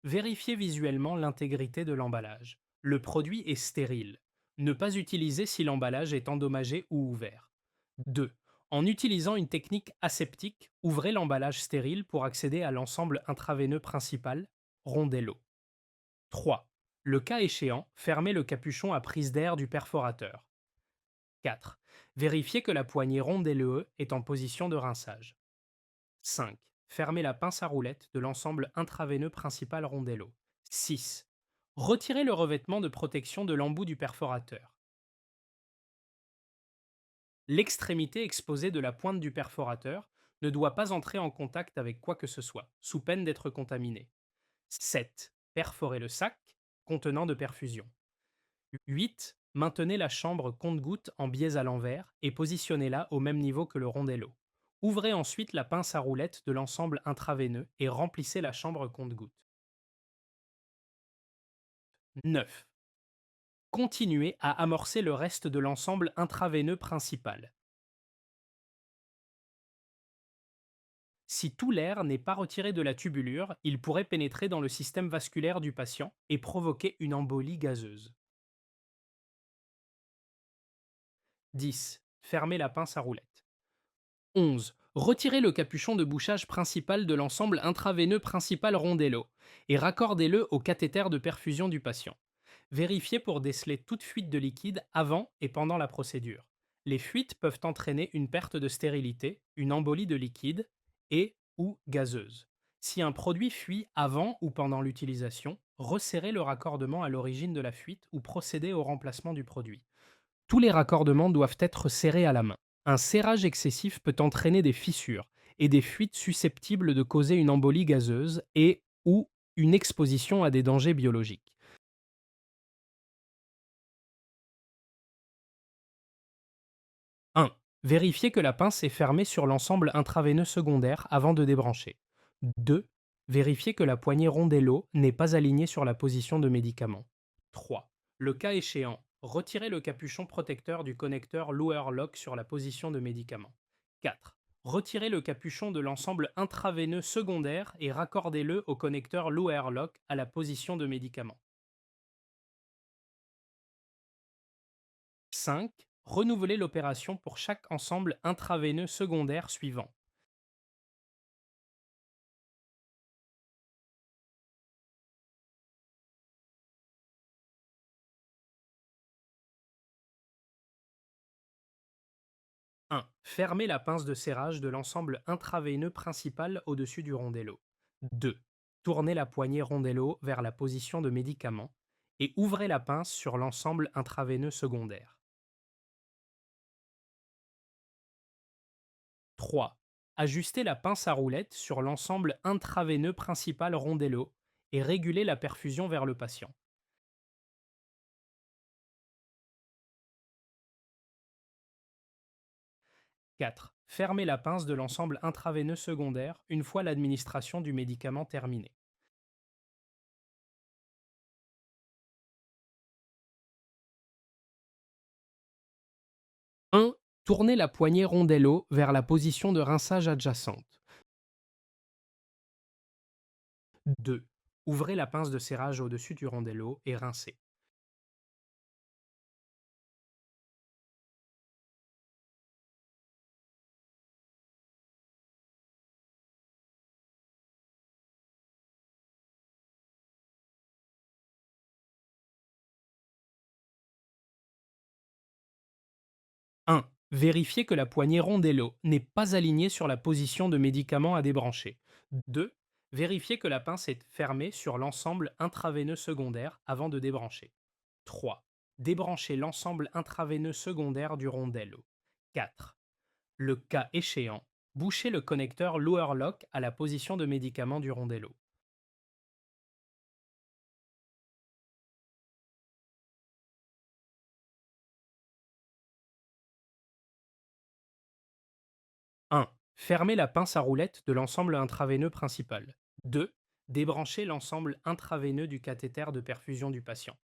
Vérifiez visuellement l'intégrité de l'emballage. Le produit est stérile. Ne pas utiliser si l'emballage est endommagé ou ouvert. 2. En utilisant une technique aseptique, ouvrez l'emballage stérile pour accéder à l'ensemble intraveineux principal, rondello. 3. Le cas échéant, fermez le capuchon à prise d'air du perforateur. 4. Vérifiez que la poignée rondelleuse est en position de rinçage. 5. Fermez la pince à roulettes de l'ensemble intraveineux principal rondello. 6. Retirez le revêtement de protection de l'embout du perforateur. L'extrémité exposée de la pointe du perforateur ne doit pas entrer en contact avec quoi que ce soit, sous peine d'être contaminée. 7. Perforez le sac contenant de perfusion. 8. Maintenez la chambre compte-gouttes en biais à l'envers et positionnez-la au même niveau que le rondello. Ouvrez ensuite la pince à roulettes de l'ensemble intraveineux et remplissez la chambre compte-gouttes. 9. Continuez à amorcer le reste de l'ensemble intraveineux principal. Si tout l'air n'est pas retiré de la tubulure, il pourrait pénétrer dans le système vasculaire du patient et provoquer une embolie gazeuse. 10. Fermez la pince à roulettes. 11. Retirez le capuchon de bouchage principal de l'ensemble intraveineux principal rondello et raccordez-le au cathéter de perfusion du patient. Vérifiez pour déceler toute fuite de liquide avant et pendant la procédure. Les fuites peuvent entraîner une perte de stérilité, une embolie de liquide et ou gazeuse. Si un produit fuit avant ou pendant l'utilisation, resserrez le raccordement à l'origine de la fuite ou procédez au remplacement du produit. Tous les raccordements doivent être serrés à la main. Un serrage excessif peut entraîner des fissures et des fuites susceptibles de causer une embolie gazeuse et ou une exposition à des dangers biologiques. 1. Vérifiez que la pince est fermée sur l'ensemble intraveineux secondaire avant de débrancher. 2. Vérifiez que la poignée rondello n'est pas alignée sur la position de médicament. 3. Le cas échéant, retirez le capuchon protecteur du connecteur lower lock sur la position de médicament. 4. Retirez le capuchon de l'ensemble intraveineux secondaire et raccordez-le au connecteur lower lock à la position de médicament. 5. Renouvelez l'opération pour chaque ensemble intraveineux secondaire suivant. Un. Fermez la pince de serrage de l'ensemble intraveineux principal au-dessus du rondello. 2. Tournez la poignée rondello vers la position de médicament et ouvrez la pince sur l'ensemble intraveineux secondaire. 3. Ajustez la pince à roulettes sur l'ensemble intraveineux principal rondello et régulez la perfusion vers le patient. 4. Fermez la pince de l'ensemble intraveineux secondaire une fois l'administration du médicament terminée. 1. Tournez la poignée rondello vers la position de rinçage adjacente. 2. Ouvrez la pince de serrage au-dessus du rondello et rincez. Un. Vérifiez que la poignée rondello n'est pas alignée sur la position de médicament à débrancher. 2. Vérifiez que la pince est fermée sur l'ensemble intraveineux secondaire avant de débrancher. 3. Débranchez l'ensemble intraveineux secondaire du rondello. 4. Le cas échéant, bouchez le connecteur lower lock à la position de médicament du rondello. 1. Fermez la pince à roulettes de l'ensemble intraveineux principal. 2. Débranchez l'ensemble intraveineux du cathéter de perfusion du patient.